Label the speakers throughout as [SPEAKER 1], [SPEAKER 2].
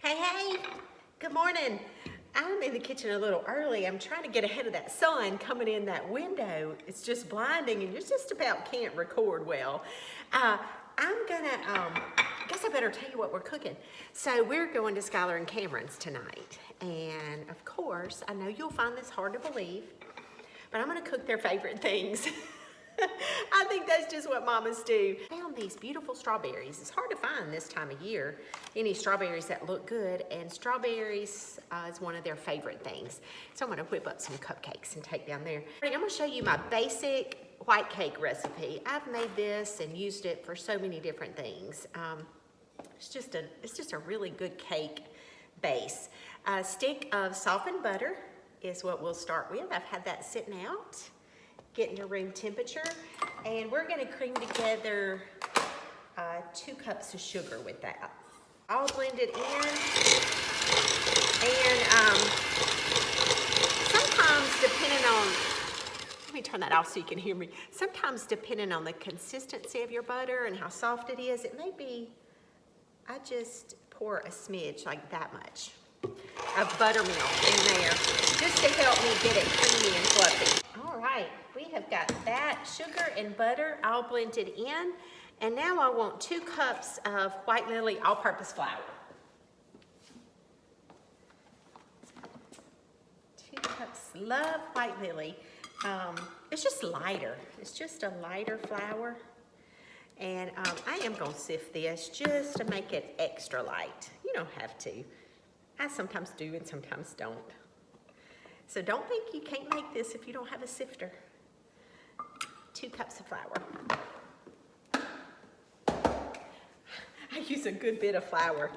[SPEAKER 1] Hey, good morning. I'm in the kitchen a little early. I'm trying to get ahead of that sun coming in that window. It's just blinding and you just about can't record well. I guess I better tell you what we're cooking. So we're going to Skylar and Cameron's tonight. And of course, I know you'll find this hard to believe, but I'm gonna cook their favorite things. I think that's just what mamas do. I found these beautiful strawberries. It's hard to find this time of year any strawberries that look good, and strawberries is one of their favorite things. So I'm gonna whip up some cupcakes and take down there. I'm gonna show you my basic white cake recipe. I've made this and used it for so many different things. It's just a really good cake base. A stick of softened butter is what we'll start with. I've had that sitting out, getting to room temperature, and we're gonna cream together 2 cups of sugar with that. I'll blend it in, and sometimes depending on, let me turn that off so you can hear me. Sometimes depending on the consistency of your butter and how soft it is, it may be, I just pour a smidge, like that much, of buttermilk in there, just to help me get it creamy and fluffy. All right, we have got that sugar and butter all blended in, and now I want 2 cups of White Lily all-purpose flour. 2 cups, love White Lily. It's just lighter, it's just a lighter flour. And I am gonna sift this just to make it extra light. You don't have to. I sometimes do and sometimes don't. So don't think you can't make this if you don't have a sifter. 2 cups of flour. I use a good bit of flour.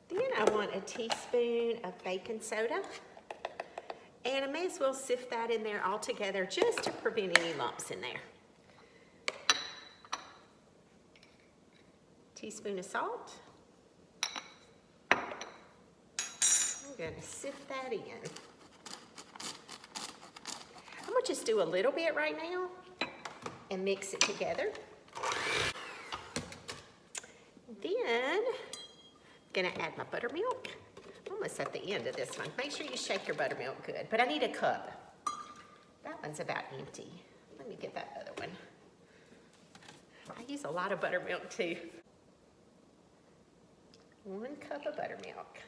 [SPEAKER 1] Then I want a teaspoon of baking soda. And I may as well sift that in there all together just to prevent any lumps in there. Teaspoon of salt. I'm gonna sift that in. I'm gonna just do a little bit right now and mix it together. Then, I'm gonna add my buttermilk. I'm almost at the end of this one. Make sure you shake your buttermilk good, but I need a cup. That one's about empty. Let me get that other one. I use a lot of buttermilk too. 1 cup of buttermilk.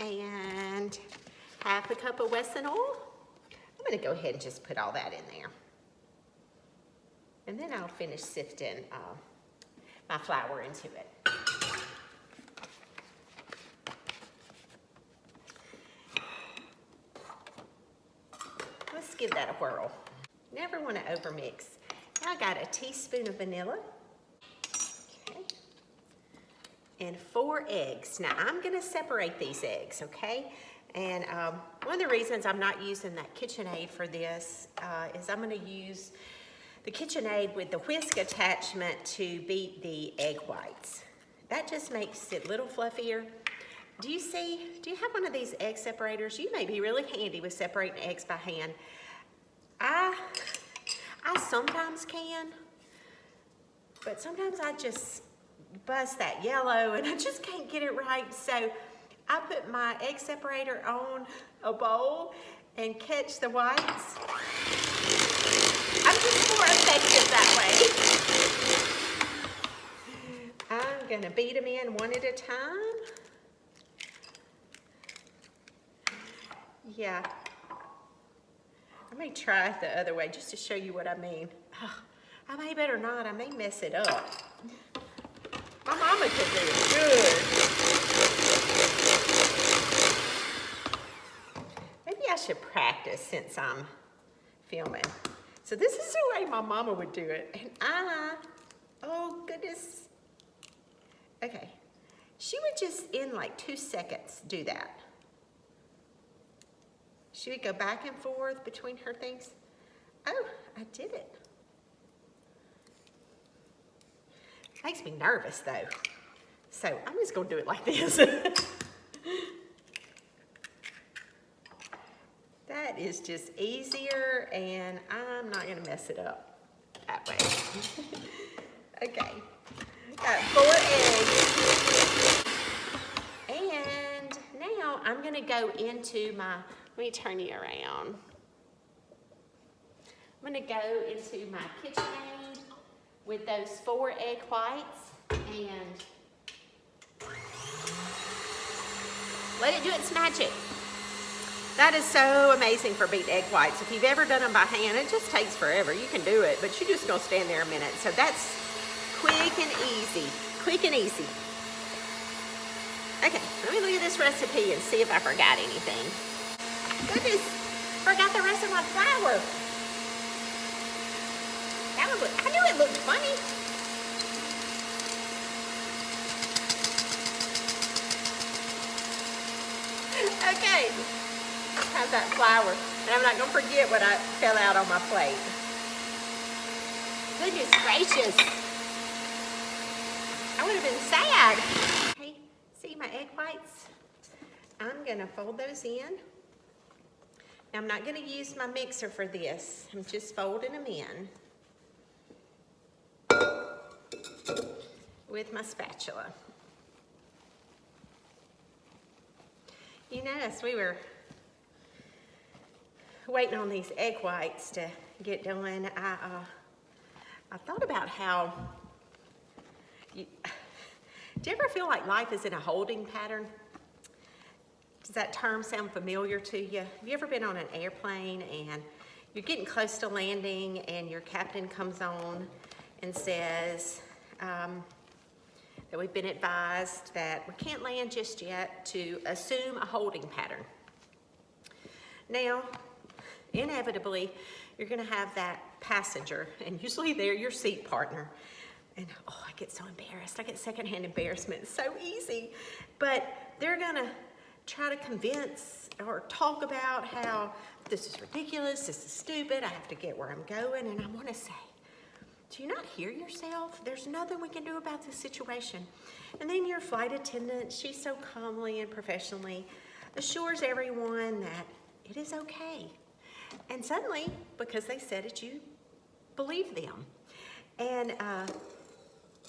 [SPEAKER 1] And 1/2 cup of Wesson oil. I'm gonna go ahead and just put all that in there. And then I'll finish sifting my flour into it. Let's give that a whirl. Never wanna overmix. Now I got a teaspoon of vanilla. Okay. And 4 eggs. Now I'm gonna separate these eggs, okay? And one of the reasons I'm not using that KitchenAid for this is I'm gonna use the KitchenAid with the whisk attachment to beat the egg whites. That just makes it a little fluffier. Do you have one of these egg separators? You may be really handy with separating eggs by hand. I sometimes can, but sometimes I just bust that yellow and I just can't get it right. So I put my egg separator on a bowl and catch the whites. I'm just more effective that way. I'm gonna beat them in one at a time. Yeah. I may try it the other way just to show you what I mean. Oh, I may better not, I may mess it up. My mama could do it good. Maybe I should practice since I'm filming. So this is the way my mama would do it. And oh goodness. Okay, she would just in like 2 seconds do that. She would go back and forth between her things. Oh, I did it. Makes me nervous though. So I'm just gonna do it like this. That is just easier and I'm not gonna mess it up that way. Okay, Got 4 eggs. And now I'm gonna go into my, let me turn you around. I'm gonna go into my KitchenAid with those 4 egg whites and let it do its magic. That is so amazing for beaten egg whites. If you've ever done them by hand, it just takes forever. You can do it, but you're just gonna stand there a minute. So that's quick and easy, quick and easy. Okay, let me look at this recipe and see if I forgot anything. Goodness, forgot the rest of my flour. That would look, I knew it looked funny. Okay. Have that flour, and I'm not gonna forget what I fell out on my plate. Goodness gracious, I would have been sad. Okay, see my egg whites? I'm gonna fold those in. Now, I'm not gonna use my mixer for this. I'm just folding them in with my spatula. You notice we were waiting on these egg whites to get done. I thought about how, do you ever feel like life is in a holding pattern? Does that term sound familiar to you? Have you ever been on an airplane and you're getting close to landing and your captain comes on and says that we've been advised that we can't land just yet, to assume a holding pattern. Now, inevitably, you're gonna have that passenger, and usually they're your seat partner. And oh, I get so embarrassed. I get secondhand embarrassment. It's so easy. But they're gonna try to convince or talk about how this is ridiculous, this is stupid, I have to get where I'm going. And I wanna say, do you not hear yourself? There's nothing we can do about this situation. And then your flight attendant, she's so calmly and professionally assures everyone that it is okay. And suddenly, because they said it, you believe them. And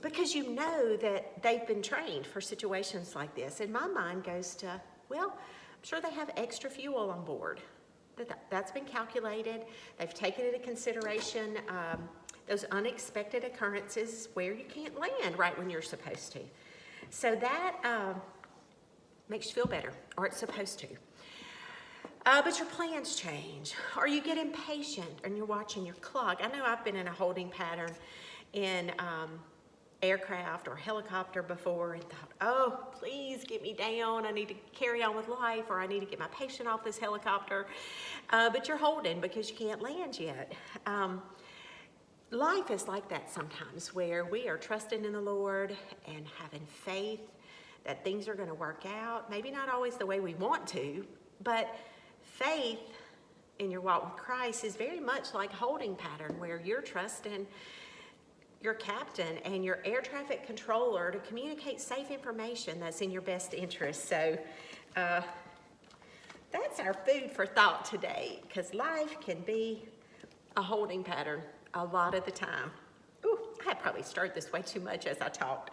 [SPEAKER 1] because you know that they've been trained for situations like this. And my mind goes to, well, I'm sure they have extra fuel on board. That's been calculated. They've taken into consideration those unexpected occurrences where you can't land right when you're supposed to. So that makes you feel better, or it's supposed to. But your plans change, or you get impatient and you're watching your clock. I know I've been in a holding pattern in aircraft or helicopter before and thought, oh, please get me down. I need to carry on with life, or I need to get my patient off this helicopter. But you're holding because you can't land yet. Life is like that sometimes, where we are trusting in the Lord and having faith that things are going to work out. Maybe not always the way we want to, but faith in your walk with Christ is very much like a holding pattern, where you're trusting your captain and your air traffic controller to communicate safe information that's in your best interest. So that's our food for thought today, because life can be a holding pattern a lot of the time. Ooh, I probably stirred this way too much as I talked.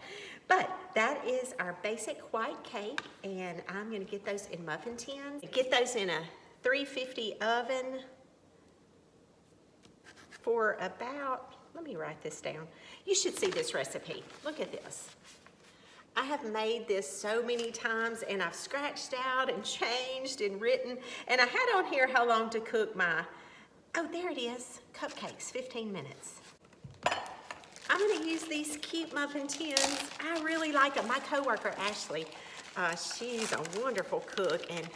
[SPEAKER 1] But that is our basic white cake, and I'm gonna get those in muffin tins. Get those in a 350 oven for about, let me write this down. You should see this recipe. Look at this. I have made this so many times, and I've scratched out and changed and written, and I had on here how long to cook my, oh, there it is, cupcakes, 15 minutes. I'm gonna use these cute muffin tins. I really like them. My coworker, Ashley, she's a wonderful cook, and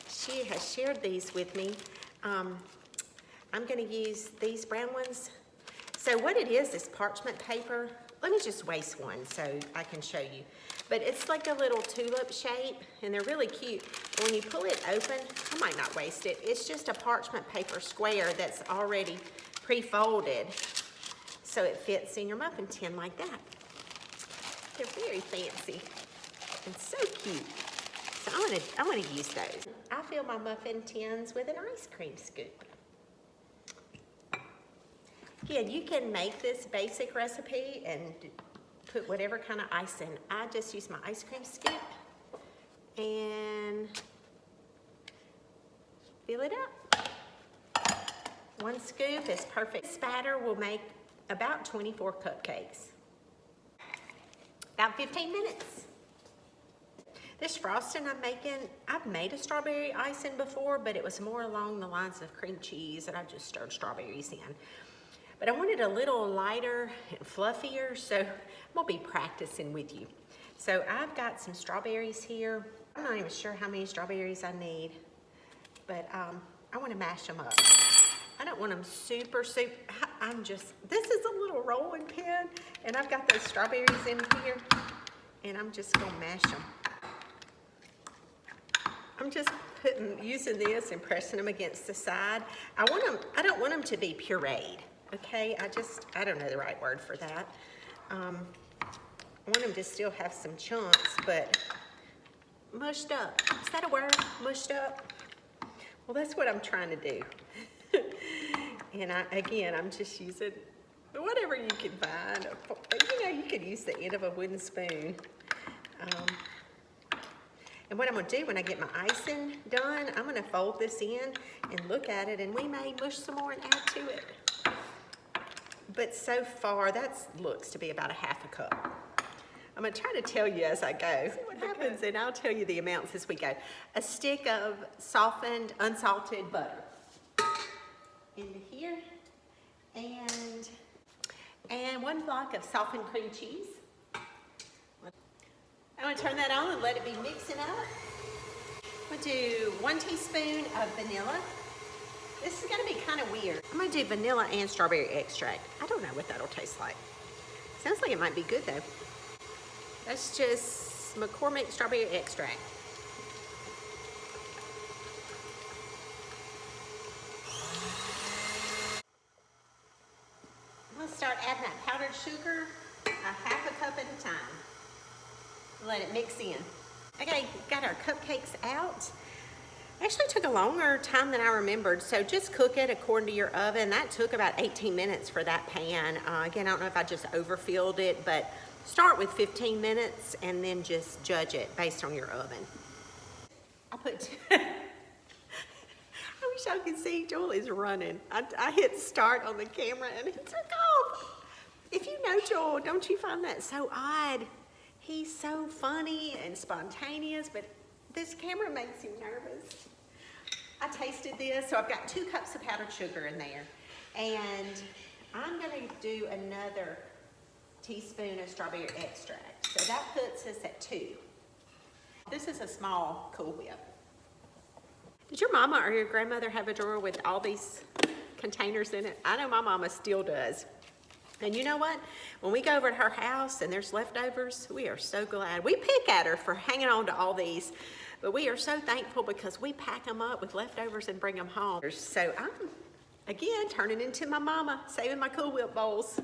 [SPEAKER 1] she has shared these with me. I'm gonna use these brown ones. So what it is parchment paper. Let me just waste one so I can show you. But it's like a little tulip shape, and they're really cute. When you pull it open, I might not waste it. It's just a parchment paper square that's already pre-folded, so it fits in your muffin tin like that. They're very fancy and so cute. So I'm gonna use those. I fill my muffin tins with an ice cream scoop. Again, you can make this basic recipe and put whatever kind of icing. I just use my ice cream scoop and fill it up. 1 scoop is perfect. This batter will make about 24 cupcakes. About 15 minutes. This frosting I'm making, I've made a strawberry icing before, but it was more along the lines of cream cheese, and I just stirred strawberries in. But I wanted a little lighter and fluffier, so I'm gonna be practicing with you. So I've got some strawberries here. I'm not even sure how many strawberries I need, but I wanna mash them up. I don't want them super, this is a little rolling pin, and I've got those strawberries in here, and I'm just gonna mash them. I'm just using this and pressing them against the side. I don't want them to be pureed, okay? I don't know the right word for that. I want them to still have some chunks, but mushed up. Is that a word? Mushed up? Well, that's what I'm trying to do. And I'm just using whatever you can find. You know, you could use the end of a wooden spoon. And what I'm gonna do when I get my icing done, I'm gonna fold this in and look at it, and we may mush some more and add to it. But so far, that looks to be about a ½ a cup. I'm gonna try to tell you as I go what happens, and I'll tell you the amounts as we go. A stick of softened, unsalted butter into here, and 1 block of softened cream cheese. I'm gonna turn that on and let it be mixing up. I'm gonna do 1 teaspoon of vanilla. This is gonna be kind of weird. I'm gonna do vanilla and strawberry extract. I don't know what that'll taste like. Sounds like it might be good though. That's just McCormick strawberry extract. I'm gonna start adding that powdered sugar a ½ a cup at a time. Let it mix in. Okay, got our cupcakes out. Actually took a longer time than I remembered, so just cook it according to your oven. That took about 18 minutes for that pan. Again, I don't know if I just overfilled it, but start with 15 minutes and then just judge it based on your oven. I wish I could see Joel is running. I hit start on the camera and it took off. If you know Joel, don't you find that so odd? He's so funny and spontaneous, but this camera makes him nervous. I tasted this, so I've got 2 cups of powdered sugar in there. And I'm gonna do another teaspoon of strawberry extract. So that puts us at 2. This is a small Cool Whip. Did your mama or your grandmother have a drawer with all these containers in it? I know my mama still does. And you know what? When we go over to her house and there's leftovers, we are so glad. We pick at her for hanging on to all these, but we are so thankful because we pack them up with leftovers and bring them home. So I'm, again, turning into my mama, saving my Cool Whip bowls.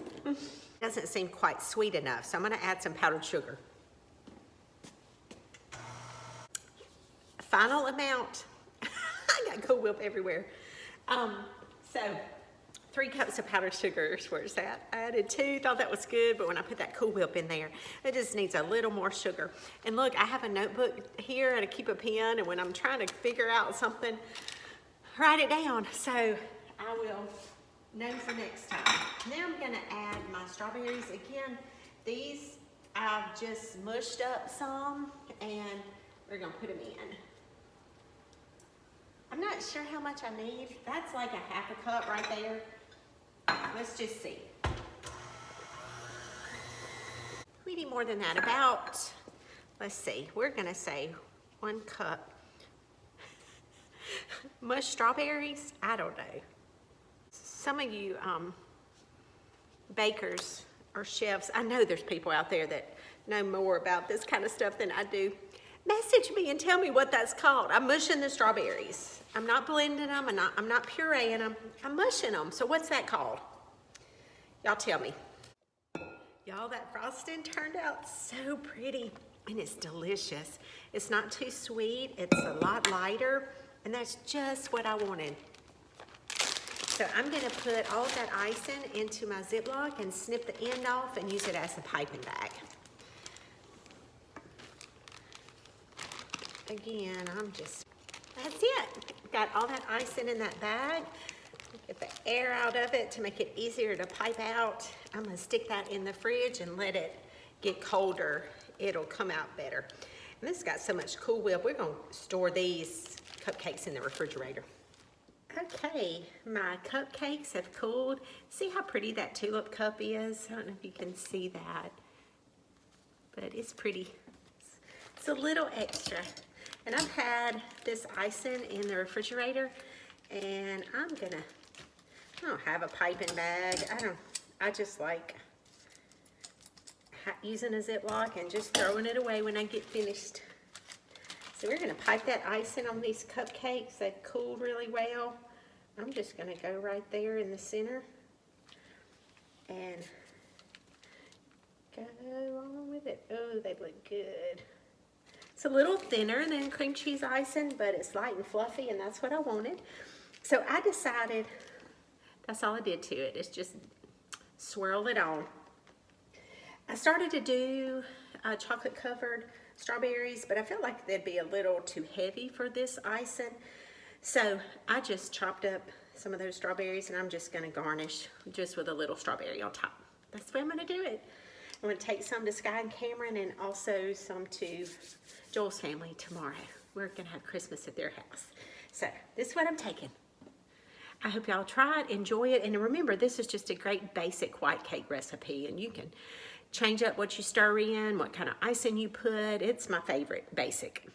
[SPEAKER 1] Doesn't seem quite sweet enough, so I'm gonna add some powdered sugar. Final amount. I got Cool Whip everywhere. So 3 cups of powdered sugar is where it's at. I added 2, thought that was good, but when I put that Cool Whip in there, it just needs a little more sugar. And look, I have a notebook here and I keep a pen, and when I'm trying to figure out something, write it down. So I will know for next time. Now I'm gonna add my strawberries. Again, these I've just mushed up some, and we're gonna put them in. I'm not sure how much I need. That's like a ½ a cup right there. Let's just see. We need more than that. About, let's see, we're gonna say 1 cup. Mushed strawberries? I don't know. Some of you bakers or chefs, I know there's people out there that know more about this kind of stuff than I do. Message me and tell me what that's called. I'm mushing the strawberries. I'm not blending them, I'm not pureeing them, I'm mushing them. So what's that called? Y'all tell me. Y'all, that frosting turned out so pretty, and it's delicious. It's not too sweet, it's a lot lighter, and that's just what I wanted. So I'm gonna put all that icing into my Ziploc and snip the end off and use it as a piping bag. Again, that's it. Got all that icing in that bag. Get the air out of it to make it easier to pipe out. I'm gonna stick that in the fridge and let it get colder. It'll come out better. And this has got so much Cool Whip. We're gonna store these cupcakes in the refrigerator. Okay, my cupcakes have cooled. See how pretty that tulip cup is? I don't know if you can see that, but it's pretty. It's a little extra. And I've had this icing in the refrigerator, and I don't have a piping bag. I just like using a Ziploc and just throwing it away when I get finished. So we're gonna pipe that icing on these cupcakes. They've cooled really well. I'm just gonna go right there in the center and go on with it. Oh, they look good. It's a little thinner than cream cheese icing, but it's light and fluffy, and that's what I wanted. So I decided, that's all I did to it, is just swirl it on. I started to do chocolate covered strawberries, but I felt like they'd be a little too heavy for this icing. So I just chopped up some of those strawberries, and I'm just gonna garnish just with a little strawberry on top. That's the way I'm gonna do it. I'm gonna take some to Sky and Cameron and also some to Joel's family tomorrow. We're gonna have Christmas at their house. So this is what I'm taking. I hope y'all try it, enjoy it, and remember, this is just a great basic white cake recipe, and you can change up what you stir in, what kind of icing you put. It's my favorite, basic.